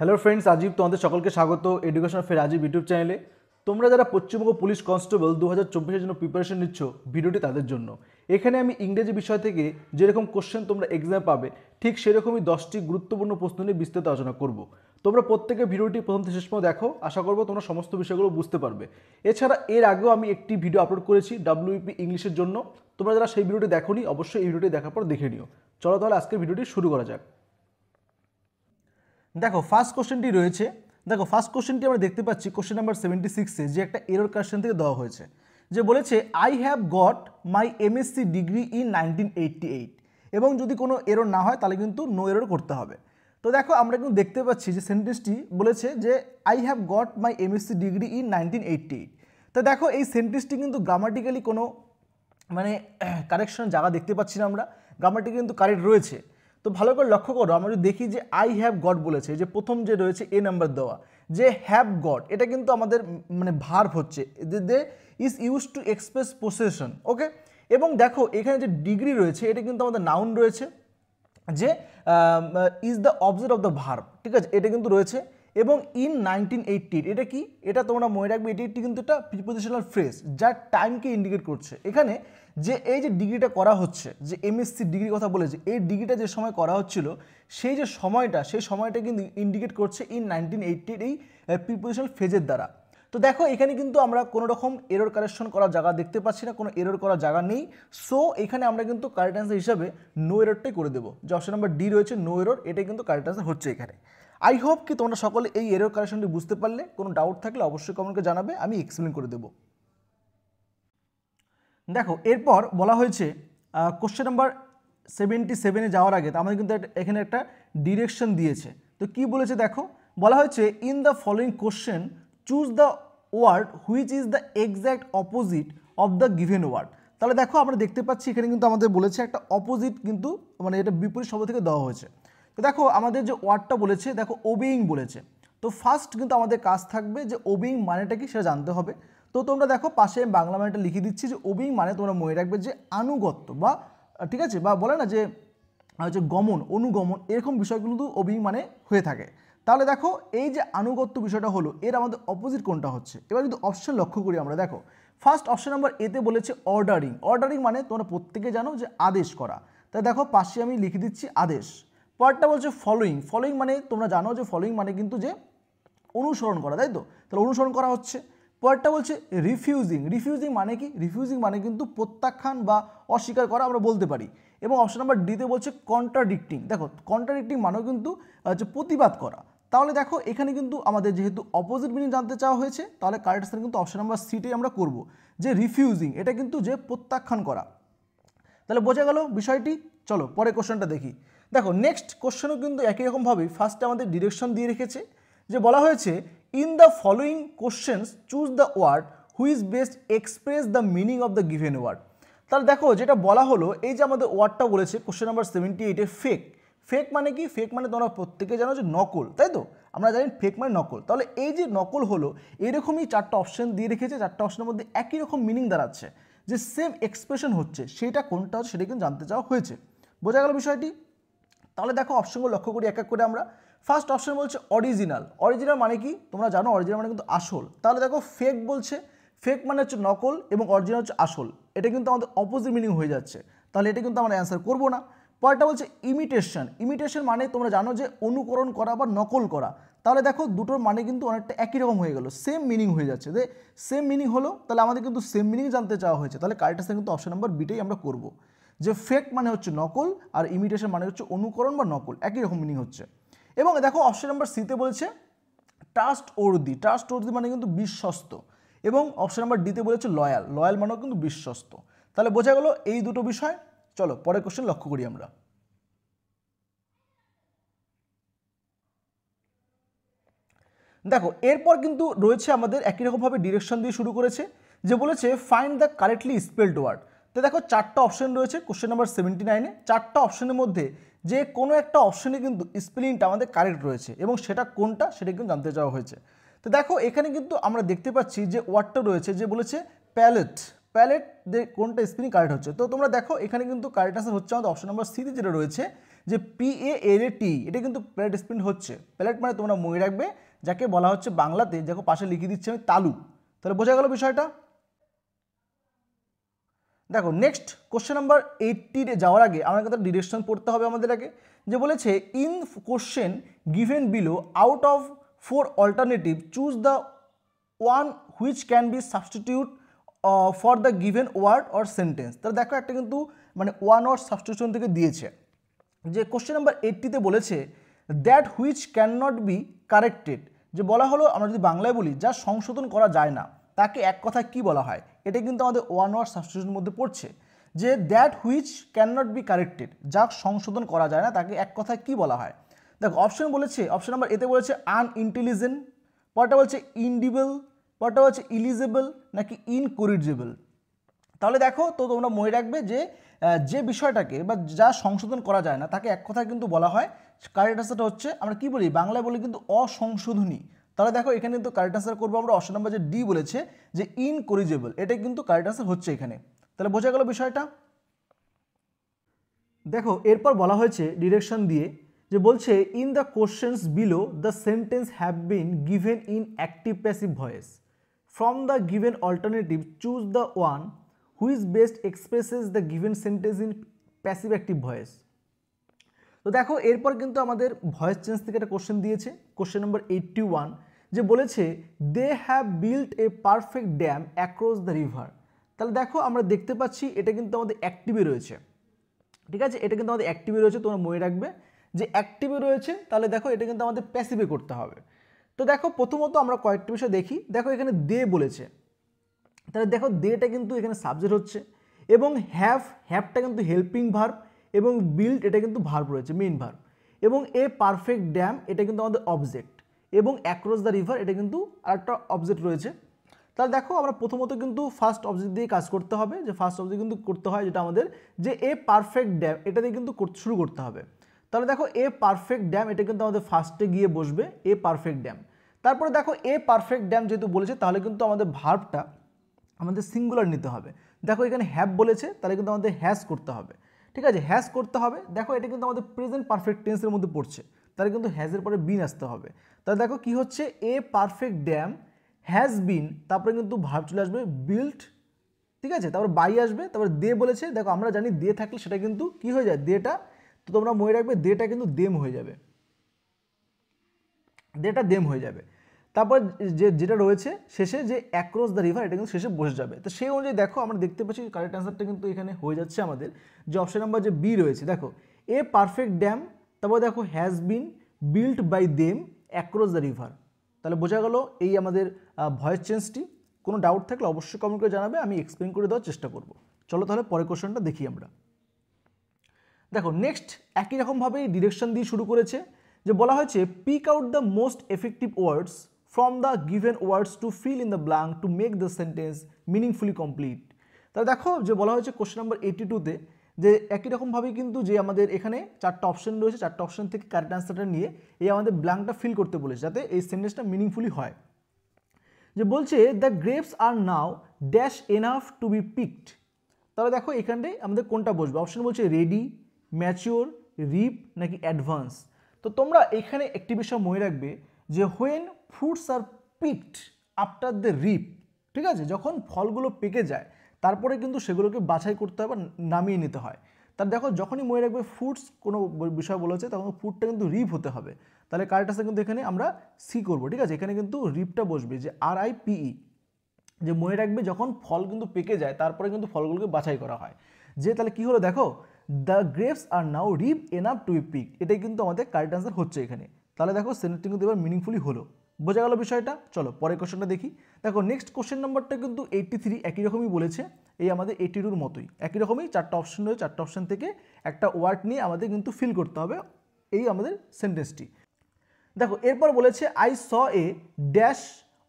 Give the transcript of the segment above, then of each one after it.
Hello friends, Rajib তোমাদের সকলকে স্বাগত এডুকেশন ফের রাজীব ইউটিউব চ্যানেলে। তোমরা যারা পশ্চিমবঙ্গ পুলিশ কনস্টেবল 2024-এর জন্য প্রিপারেশন নিচ্ছ, ভিডিওটি তাদের জন্য। এখানে আমি ইংরেজি বিষয় থেকে যেরকম কোশ্চেন তোমরা এক্সাম পাবে, ঠিক সেরকমই 10টি গুরুত্বপূর্ণ প্রশ্ন নিয়ে বিস্তারিত আলোচনা করব। তোমরা প্রত্যেকে ভিডিওটি প্রথম থেকে শেষ পর্যন্ত দেখো, আশা করবো তোমরা সমস্ত বিষয়গুলো বুঝতে পারবে। এছাড়া এর আগেও আমি একটি ভিডিও আপলোড করেছি WEP ইংলিশের জন্য। তোমরা যারা সেই ভিডিওটি দেখোনি, অবশ্যই এই ভিডিওটি দেখার পর দেখে নিও। চলো তাহলে আজকের ভিডিওটি শুরু করা যাক। দেখো ফার্স্ট কোশ্চেনটি রয়েছে। দেখো ফার্স্ট কোশ্চেনটি আমরা দেখতে পাচ্ছি কোশ্চেন নাম্বার 76-এ, যে একটা এরর কারেকশন থেকে দেওয়া হয়েছে, যে বলেছে I have got my MSc degree in 1988, এবং যদি কোনো এরর না হয় তাহলে কিন্তু নো এরর করতে হবে। তো দেখো আমরা কিন্তু দেখতে পাচ্ছি যে সেন্টেন্সটি বলেছে যে I have got my MSc degree in 1988। তো দেখো এই সেন্টেন্সটি কিন্তু গ্রামাটিক্যালি কোনো কারেকশন জায়গা দেখতে পাচ্ছি না আমরা, গ্রামাটিক্যালি কিন্তু কারেক্ট রয়েছে। তো ভালো করে লক্ষ্য করো, আমরা যদি দেখি যে আই হ্যাভ গট বলেছে, যে প্রথম যে রয়েছে এ নাম্বার দেওয়া, যে হ্যাভ গট এটা কিন্তু আমাদের ভার্ব হচ্ছে, they is use to express possession. Okay, এবং দেখো এখানে যে ডিগ্রি রয়েছে এটা কিন্তু আমাদের নাউন রয়েছে, যে is the object of the verb, ঠিক আছে, এটা কিন্তু রয়েছে। এবং ইন 1980 এটা কি, এটা তোমরা মনে রাখবে, এটি কিন্তু একটা প্রিপোজিশনাল ফ্রেজ যা টাইমকে ইন্ডিকেট করছে। এখানে যে এই যে ডিগ্রিটা করা হচ্ছে, যে MSc ডিগ্রির কথা বলেছে, এই ডিগ্রিটা যে সময় করা হচ্ছিল সেই যে সময়টা, সেই সময়টা কিন্তু ইন্ডিকেট করছে ইন 1980 এই প্রিপোজিশনাল ফ্রেজের দ্বারা। তো দেখো এখানে কিন্তু আমরা কোনো রকম এরর কারেকশন করার জায়গা দেখতে পাচ্ছি না, কোনো এরর করার জায়গা নেই। সো এখানে আমরা কিন্তু কারেক্ট অ্যান্সার হিসাবে নো এররটাই করে দেবো, যে অপশন নাম্বার ডি রয়েছে নো এরর, এটাই কিন্তু কারেক্ট অ্যান্সার হচ্ছে এখানে। আই হোপ কি তোমরা সকলে এই এরর কারেকশনটি বুঝতে পারলে। কোনো ডাউট থাকলে অবশ্যই কমেন্টে জানাবে, আমি এক্সপ্লেন করে দেবো। দেখো এরপর বলা হয়েছে কোশ্চেন নাম্বার 77-এ যাওয়ার আগে আমাদের কিন্তু এখানে একটা ডিরেকশন দিয়েছে। তো কি বলেছে দেখো, বলা হয়েছে in the following question choose the word which is the exact opposite of the given word. তাহলে দেখো আমরা দেখতে পাচ্ছি এখানে কিন্তু আমাদের বলেছে একটা অপোজিট, কিন্তু এটা বিপরীত শব্দ থেকে দেওয়া হয়েছে। তো দেখো আমাদের যে ওয়ার্ডটা বলেছে, দেখো ওবেইং বলেছে। তো ফার্স্ট কিন্তু আমাদের কাজ থাকবে যে ওবেইং মানেটা কি সেটা জানতে হবে। তো তোমরা দেখো পাশে আমি বাংলা মানেটা লিখে দিচ্ছি, যে ওবেইং মানে তোমরা মনে রাখবে যে আনুগত্য, বা ঠিক আছে, বা বলে না যে হচ্ছে গমন, অনুগমন, এরকম বিষয়গুলো কিন্তু ওবেইং মানে হয়ে থাকে। তাহলে দেখো এই যে আনুগত্য বিষয়টা হলো, এর আমাদের অপোজিট কোনটা হচ্ছে। এবার যদি অপশন লক্ষ্য করি আমরা, দেখো ফার্স্ট অপশন নাম্বার এতে বলেছে অর্ডারিং। অর্ডারিং মানে তোমরা প্রত্যেকে জানো যে আদেশ করা, তাই দেখো পাশে আমি লিখে দিচ্ছি আদেশ। পরেরটা বলছে ফলোয়িং। ফলোয়িং মানে তোমরা জানো যে ফলোয়িং মানে কিন্তু যে অনুসরণ করা, তাই তো, তাহলে অনুসরণ করা হচ্ছে। পরেরটা বলছে রিফিউজিং। রিফিউজিং মানে কি, রিফিউজিং মানে কিন্তু প্রত্যাখ্যান বা অস্বীকার করা আমরা বলতে পারি। এবং অপশন নাম্বার ডিতে বলছে কন্ট্রাডিক্টিং। দেখো কন্ট্রাডিক্টিং মানেও কিন্তু হচ্ছে প্রতিবাদ করা। তাহলে দেখো এখানে কিন্তু আমাদের যেহেতু অপোজিট মিনিং জানতে চাওয়া হয়েছে, তাহলে কারেক্ট আনসার কিন্তু অপশন নাম্বার সিটাই আমরা করব, যে রিফিউজিং, এটা কিন্তু যে প্রত্যাখ্যান করা। তাহলে বোঝা গেল বিষয়টি। চলো পরে কোশ্চেনটা দেখি। দেখো নেক্সট কোশ্চেনও কিন্তু একই রকমভাবেই ফার্স্টে আমাদের ডিরেকশন দিয়ে রেখেছে, যে বলা হয়েছে in the following questions choose the word which best express the meaning of the given word. তাহলে দেখো যেটা বলা হলো, এই যে আমাদের ওয়ার্ডটা বলেছে কোশ্চেন নাম্বার 78-এ ফেক। ফেক মানে কি, ফেক মানে তোমরা প্রত্যেকে জানো যে নকল, তাই তো, আমরা জানি ফেক মানে নকল। তাহলে এই যে নকল হলো, এরকমই চারটা অপশন দিয়ে রেখেছে, চারটা অপশনের মধ্যে একই রকম মিনিং দাঁড়াচ্ছে, যে সেম এক্সপ্রেশন হচ্ছে, সেটা কোনটা হচ্ছে সেটা কিন্তু জানতে চাওয়া হয়েছে। বোঝা গেল বিষয়টি। তাহলে দেখো অপশনগুলো লক্ষ্য করি এক এক করে আমরা। ফার্স্ট অপশন বলছে অরিজিনাল। অরিজিনাল মানে কি তোমরা জানো, অরিজিনাল মানে কিন্তু আসল। তাহলে দেখো ফেক বলছে, ফেক মানে হচ্ছে নকল, এবং অরিজিনাল হচ্ছে আসল, এটা কিন্তু আমাদের অপোজিট মিনিং হয়ে যাচ্ছে, তাহলে এটা কিন্তু আমরা অ্যান্সার করবো না। পরেরটা বলছে ইমিটেশন। ইমিটেশন মানে তোমরা জানো যে অনুকরণ করা বা নকল করা। তাহলে দেখো দুটোর মানে কিন্তু অনেকটা একই রকম হয়ে গেল, সেম মিনিং হয়ে যাচ্ছে, যে সেম মিনিং হলো, তাহলে আমাদের কিন্তু সেম মিনিং জানতে চাওয়া হয়েছে, তাহলে কারেক্ট আনসার কিন্তু অপশন নাম্বার বিটাই আমরা করব, যে ফেক মানে হচ্ছে নকল, আর ইমিটেশন মানে হচ্ছে অনুকরণ বা নকল, একই রকম মিনিং হচ্ছে। এবং দেখো অপশন নাম্বার সিতে বলছে ট্রাস্ট ওর্দি। ট্রাস্ট ওর্দি মানে কিন্তু বিশ্বস্ত। এবং অপশন নাম্বার ডিতে বলেছে লয়াল। লয়াল মানেও কিন্তু বিশ্বস্ত। তাহলে বোঝা গেল এই দুটো বিষয়। চলো পরের কোশ্চেন লক্ষ্য করি আমরা। দেখো এরপর কিন্তু রয়েছে আমাদের একই রকমভাবে ডিরেকশন দিয়ে শুরু করেছে, যে বলেছে find the correctly spelled word. তো দেখো চারটা অপশন রয়েছে কোশ্চেন নাম্বার 79-এ। চারটা অপশনের মধ্যে যে কোনো একটা অপশনে কিন্তু স্পেলিংটা আমাদের কারেক্ট রয়েছে, এবং সেটা কোনটা সেটা কিন্তু জানতে চাওয়া হয়েছে। তো দেখো এখানে কিন্তু আমরা দেখতে পাচ্ছি যে ওয়ার্ডটা রয়েছে, যে বলেছে প্যালেট। প্যালেট কোনটা স্পেলিং কারেক্ট হচ্ছে। তো তোমরা দেখো এখানে কিন্তু কারেক্ট আনসার হচ্ছে আমাদের অপশন নাম্বার সিতে যেটা রয়েছে, যে PALAT, এটা কিন্তু প্যালেট স্প্রিন্ট হচ্ছে। প্যালেট মানে তোমরা মনে রাখবে যাকে বলা হচ্ছে বাংলাতে, দেখো পাশে লিখে দিচ্ছি আমি, তালু। তাহলে বোঝা গেল বিষয়টা। দেখো নেক্সট কোশ্চেন নাম্বার 80 যাওয়ার আগে আমাকে একটা ডিরেকশন পড়তে হবে আমাদের আগে, যে বলেছে in question given below out of 4 alternative choose the one which can be substitute for the given word or sentence. তাহলে দেখো একটা কিন্তু মানে ওয়ান ওয়ার্ড সাবস্টিটিউশন থেকে দিয়েছে, যে কোশ্চেন নাম্বার 80-তে বলেছে that which can not be corrected, যে বলা হলো আমরা যদি বাংলায় বলি যা সংশোধন করা যায় না তাকে এক কথায় কি বলা হয়। এটা কিন্তু আমাদের ওয়ান ওয়ার্ড সাবস্টিটিউশনের মধ্যে পড়ছে, যে that which can not be corrected, যা সংশোধন করা যায় না তাকে এক কথায় কি বলা হয়। দেখো অপশন বলেছে, অপশন নাম্বার এতে বলেছে আনইন্টেলিজেন্ট, পরটা বলছে ইনডিবল, পরটা হচ্ছে ইলিজেবল নাকি ইনকরিজিবল। তাহলে দেখো তো তোমরা মনে রাখবে যে যে বিষয়টাকে বা যা সংশোধন করা যায় না তাকে এক কথায় কিন্তু বলা হয়, কারেক্ট আনসারটা হচ্ছে আমরা কি বলি বাংলায় বলি কিন্তু অসংশোধনী। তাহলে দেখো এখানে কিন্তু কারেক্ট আনসার করবো আমরা অপশন নাম্বার যে ডি বলেছে যে ইনকরিজেবল, এটাই কিন্তু কারেক্ট আনসার হচ্ছে এখানে। তাহলে বোঝা গেল বিষয়টা। দেখো এরপর বলা হয়েছে ডিরেকশন দিয়ে, যে বলছে in the questions below the sentence have been given in active passive voice, from the given alternative choose the one which best expresses the given sentence in passive active voice. তো দেখো এরপর কিন্তু আমাদের voice change থেকে একটা question দিয়েছে, question number 81, যে বলেছে they have built a perfect dam across the river. তাহলে দেখো আমরা দেখতে পাচ্ছি এটা কিন্তু আমাদের অ্যাক্টিভে রয়েছে, ঠিক আছে, এটা কিন্তু আমাদের অ্যাক্টিভে রয়েছে, তোমরা মনে রাখবে যে অ্যাক্টিভে রয়েছে। তাহলে দেখো এটা কিন্তু আমাদের প্যাসিভে করতে হবে। তো দেখো প্রথমত আমরা কয়েকটি বিষয় দেখি। দেখো এখানে দে বলেছে, তাহলে দেখো দেটা কিন্তু এখানে সাবজেক্ট হচ্ছে, এবং হ্যাভটা কিন্তু হেল্পিং ভার্ব, এবং বিল্ড এটা কিন্তু ভার্ব রয়েছে, মেইন ভার্ব, এবং এ পারফেক্ট ড্যাম এটা কিন্তু আমাদের অবজেক্ট, এবং অ্যাক্রস দ্য রিভার এটা কিন্তু আরেকটা অবজেক্ট রয়েছে। তাহলে দেখো আমরা প্রথমত কিন্তু ফার্স্ট অবজেক্ট দিয়ে কাজ করতে হবে, যে ফার্স্ট অবজেক্ট কিন্তু করতে হয় যেটা আমাদের যে এ পারফেক্ট ড্যাম, এটা দিয়ে কিন্তু শুরু করতে হবে। তাহলে দেখো এ পারফেক্ট ড্যাম এটা কিন্তু আমাদের ফার্স্টে গিয়ে বসবে, এ পারফেক্ট ড্যাম। তারপরে দেখো এ পারফেক্ট ড্যাম যেহেতু বলেছে তাহলে কিন্তু আমাদের ভার্বটা আমাদের সিঙ্গুলার নিতে হবে। দেখো এখানে হ্যাভ বলেছে তাহলে কিন্তু আমাদের হ্যাজ করতে হবে, ঠিক আছে, হ্যাজ করতে হবে। দেখো এটা কিন্তু আমাদের প্রেজেন্ট পারফেক্ট টেন্সের মধ্যে পড়ছে, তাহলে কিন্তু হ্যাজের পরে বিন আসতে হবে। তাহলে দেখো কি হচ্ছে, a perfect dam has been, তারপরে কিন্তু ভার্ব চলে আসবে বিল্ট, ঠিক আছে, তারপর বাই আসবে, তারপর দে বলেছে। দেখো আমরা জানি দে থাকলে সেটা কিন্তু কি হয়ে যায়, দেটা, তো তোমরা মনে রাখবে দেটা কিন্তু দেম হয়ে যাবে, দেটা দেম হয়ে যাবে। তারপর যেটা রয়েছে শেষে যে অ্যাক্রস দ্য রিভার এটা কিন্তু শেষে বসে যাবে। তো সেই অনুযায়ী দেখো আমরা দেখতে পাচ্ছি কারেক্ট অ্যান্সারটা কিন্তু এখানে হয়ে যাচ্ছে আমাদের, যে অপশন নাম্বার যে বি রয়েছে। দেখো এ পারফেক্ট ড্যাম, তারপর দেখো has been built by them across the river. তাহলে বোঝা গেল এই আমাদের ভয়েস চেঞ্জটি। কোনো ডাউট থাকলে অবশ্যই কমেন্ট করে জানাবে, আমি এক্সপ্লেন করে দেওয়ার চেষ্টা করব। চলো তাহলে পরের কোশ্চেনটা দেখি আমরা। দেখো নেক্সট একই রকমভাবেই ডিরেকশন দিয়ে শুরু করেছে, যে বলা হয়েছে pick out the most effective words from the given words to fill in the blank to make the sentence meaningfully complete. তাহলে দেখো যে বলা হয়েছে কোশ্চেন নাম্বার 82-তে, যে একই রকমভাবেই কিন্তু যে আমাদের এখানে চারটা অপশন রয়েছে, চারটা অপশন থেকে কারেক্ট অ্যান্সারটা নিয়ে এই আমাদের ব্ল্যাঙ্কটা ফিল করতে বলেছে যাতে এই সেন্টেন্সটা মিনিংফুলি হয়। যে বলছে the grapes are now dash enough to be picked. তাহলে দেখো এখানটায় আমাদের কোনটা বসবে, অপশন বলছে রেডি, ম্যাচিওর, রিপ নাকি অ্যাডভান্স। তো তোমরা এখানে একটি বিষয় মনে রাখবে যে when fruits are picked after the ripe, ঠিক আছে, যখন ফলগুলো পেকে যায় তারপরে কিন্তু সেগুলোকে বাছাই করতে হয় বা নামিয়ে নিতে হয়। তার দেখো যখনই মনে রাখবে ফ্রুটস কোনো বিষয় বলেছে তখন ফ্রুটটা কিন্তু রিপ হতে হবে। তাহলে কারেক্ট আছে কিন্তু এখানে আমরা সি করবো, ঠিক আছে, এখানে কিন্তু রিপটা বসবে, যে RIPE, যে মনে রাখবে যখন ফল কিন্তু পেকে যায় তারপরে কিন্তু ফলগুলোকে বাছাই করা হয়। যে তাহলে কি হলো দেখো the grapes are now ripe enough to be picked, এটাই কিন্তু আমাদের কারেক্ট আনসার হচ্ছে এখানে। তাহলে দেখো সেন্টেন্সটি কিন্তু এবার মিনিংফুলি হলো, বোঝা গেল বিষয়টা। চলো পরের কোশ্চেনটা দেখি। দেখো নেক্সট কোশ্চেন নাম্বারটা কিন্তু 83 একই রকমই বলেছে, এই আমাদের 82-র মতোই একই রকমই চারটা অপশন রয়েছে, চারটা অপশন থেকে একটা ওয়ার্ড নিয়ে আমাদের কিন্তু ফিল করতে হবে এই আমাদের সেন্টেন্সটি। দেখো এরপর বলেছে I saw a dash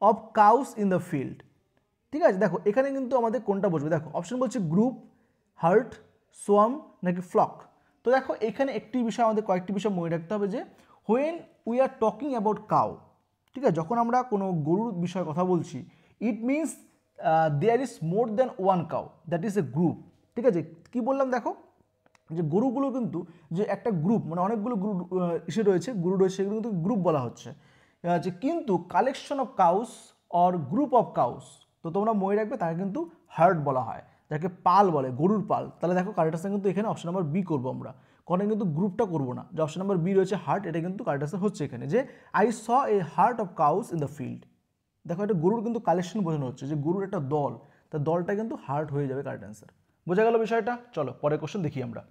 of cows in the field, ঠিক আছে। দেখো এখানে কিন্তু আমাদের কোনটা বসবে, দেখো অপশন বলছে গ্রুপ, হার্ট, সোয়াম নাকি ফ্লক। তো দেখো এখানে একটি বিষয় আমাদের কয়েকটি বিষয় মনে রাখতে হবে, যে when we are talking about cow, ঠিক আছে, যখন আমরা কোনো গরুর বিষয়ে কথা বলছি it means there is more than one cow, that is a group, ঠিক আছে। কি বললাম দেখো, যে গরুগুলো কিন্তু যে একটা গ্রুপ মানে অনেকগুলো গ্রুপ গরু রয়েছে সেগুলো কিন্তু গ্রুপ বলা হচ্ছে যে কিন্তু collection of cows or group of cows, তো তোমরা মনে রাখবে তাকে কিন্তু হার্ড বলা হয়, যাকে পাল বলে, গরুর পাল। তাহলে দেখো কারেক্ট আনসার কিন্তু এখানে অপশন নাম্বার বি করবো আমরা, কারণ কিন্তু গ্রুপটা করবো না। যে অপশন নাম্বার বি রয়েছে হার্ট, এটা কিন্তু কারেক্ট আনসার হচ্ছে এখানে, যে I saw A heart of cows in the field. দেখো এটা গরুর কিন্তু কালেকশন বোঝানো হচ্ছে, যে গরুর একটা দল, তার দলটা কিন্তু হার্ট হয়ে যাবে কারেক্ট আনসার। বোঝা গেল বিষয়টা? চলো পরের কোশ্চেন দেখি আমরা।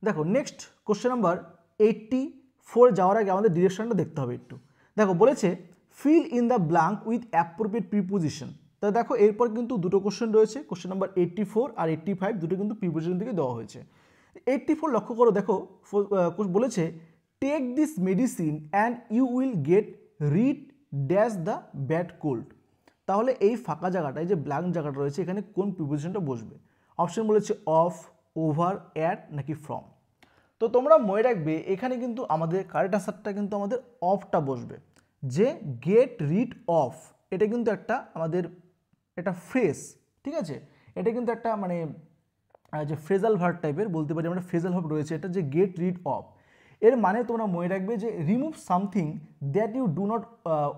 দেখো নেক্সট কোশ্চেন নাম্বার 84 যাওয়ার আগে আমাদের ডিরেকশনটা দেখতে হবে একটু। দেখো বলেছে feel in the blank with appropriate preposition. তা দেখো এরপর কিন্তু দুটো কোশ্চেন রয়েছে, কোশ্চেন নাম্বার 84 আর 85, দুটো কিন্তু প্রিপোজিশন থেকে দেওয়া হয়েছে। 84 লক্ষ্য করো, দেখো বলেছে take this medicine and you will get rid dash the bad cold. তাহলে এই ফাঁকা জায়গাটায় যে ব্ল্যাঙ্ক জায়গাটা রয়েছে এখানে কোন প্রিপোজিশনটা বসবে? অপশন বলেছে অফ, ওভার, অ্যাট নাকি ফ্রম। তো তোমরা মনে রাখবে এখানে কিন্তু আমাদের কারেক্ট আনসারটা কিন্তু আমাদের অফটা বসবে, যে গেট রিড অফ এটা কিন্তু একটা আমাদের একটা ফ্রেজ, ঠিক আছে? এটা কিন্তু একটা মানে যে ফ্রেজাল ভার্ব টাইপের বলতে পারি আমরা, ফ্রেজাল ভার্ব রয়েছে এটা, যে গেট রিড অফ। এর মানে তোমরা মনে রাখবে যে remove something that you do not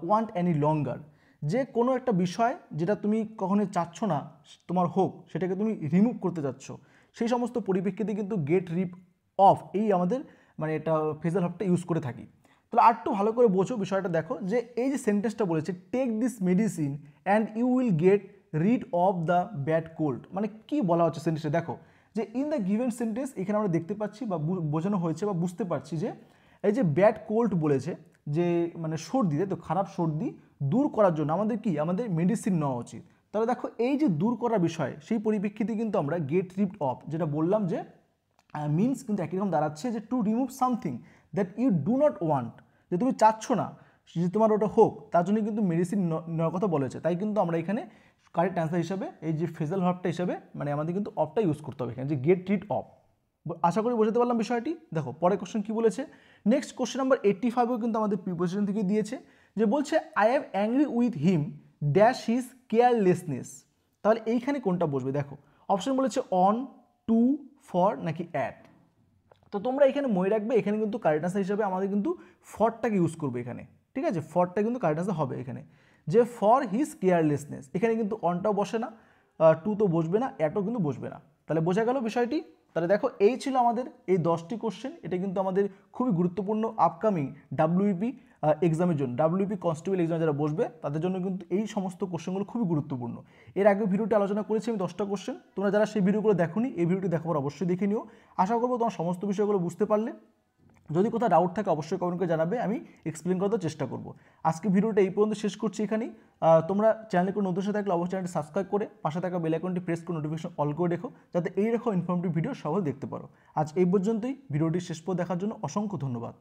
want any longer, যে কোনো একটা বিষয় যেটা তুমি কখনোই চাচ্ছ না তোমার হোক, সেটাকে তুমি রিমুভ করতে চাচ্ছ, সেই সমস্ত পরিপ্রেক্ষিতে কিন্তু গেট রিড অফ এই আমাদের মানে এটা ফ্রেজাল ভার্বটা ইউজ করে থাকি। তাহলে আর একটু ভালো করে বোঝো বিষয়টা, দেখো যে এই যে সেন্টেন্সটা বলেছে take this medicine and you will get rid of the bad cold, মানে কি বলা হচ্ছে সেন্টেন্সে? দেখো যে ইন দ্য গিভেন সেন্টেন্স এখানে আমরা দেখতে পাচ্ছি বা বোঝানো হয়েছে বা বুঝতে পারছি যে এই যে ব্যাড কোল্ড বলেছে, যে মানে সর্দি, তো খারাপ সর্দি দূর করার জন্য আমাদের কি আমাদের মেডিসিন নেওয়া উচিত। তাহলে দেখো এই যে দূর করার বিষয় সেই পরিপ্রেক্ষিতে কিন্তু আমরা গেট রিড অফ যেটা বললাম যে মিনস কিন্তু একই রকম দাঁড়াচ্ছে, যে to remove something that you do not want, যে তুমি চাচ্ছ না যে তোমার ওটা হোক, তার জন্য কিন্তু মেডিসিন নেওয়ার কথা বলেছে। তাই কিন্তু আমরা এখানে কারেক্ট অ্যান্সার হিসাবে এই যে ফ্রেজাল ভার্বটা হিসাবে মানে আমাদের কিন্তু অফটা ইউজ করতে হবে এখানে, যে গেট রিড অফ। আশা করি বোঝাতে পারলাম বিষয়টি। দেখো পরের কোশ্চেন কি বলেছে, নেক্সট কোশ্চেন নাম্বার 85 কিন্তু আমাদের প্রিপোজিশন থেকে দিয়েছে, যে বলছে I am angry with him dash his carelessness. তাহলে এইখানে কোনটা বসবে? দেখো অপশন বলেছে অন, টু, ফর নাকি অ্যাট। তো তোমরা এখানে মনে রাখবে এখানে কিন্তু কারেক্ট আনসার হিসাবে আমাদের কিন্তু ফরটাকে ইউজ করবে এখানে, ঠিক আছে? ফরটা কিন্তু কারেক্ট আনসার হবে এখানে, যে ফর হিজ কেয়ারলেসনেস। এখানে কিন্তু অনটাও বসে না, টু তো বসবে না, অ্যাটও কিন্তু বসবে না। তাহলে বোঝা গেল বিষয়টি। তাহলে দেখো এই ছিল আমাদের এই 10টি কোশ্চেন। এটা কিন্তু আমাদের খুবই গুরুত্বপূর্ণ আপকামিং ডাব্লিউপি এক্সামের জন্য, ডাব্লিউপি কনস্টেবল এক্সাম যারা বসবে তাদের জন্য কিন্তু এই সমস্ত কোশ্চেনগুলো খুবই গুরুত্বপূর্ণ। এর আগে ভিডিওটি আলোচনা করেছি আমি 10টা কোশ্চেন, তোমরা যারা সেই ভিডিওগুলো দেখোনি এই ভিডিওটি দেখার অবশ্যই দেখে নিও। আশা করবো তোমার সমস্ত বিষয়গুলো বুঝতে পারলে। যদি কোথাও ডাউট থাকে অবশ্যই কমেন্ট করে জানাবে, আমি এক্সপ্লেন করার চেষ্টা করব। আজকে ভিডিওটা এই পর্যন্ত শেষ করছি এখানেই। তোমরা চ্যানেলে কোনো নতুন থাকলে অবশ্যই চ্যানেলটি সাবস্ক্রাইব করে পাশে থাকা বেল আইকনটি প্রেস করে নোটিফিকেশন অল করে রেখো, যাতে এইরকম ইনফরমেটিভ ভিডিও সবাই দেখতে পারো। আজ এই পর্যন্তই, ভিডিওটি শেষ পর্যন্ত দেখার জন্য অসংখ্য ধন্যবাদ।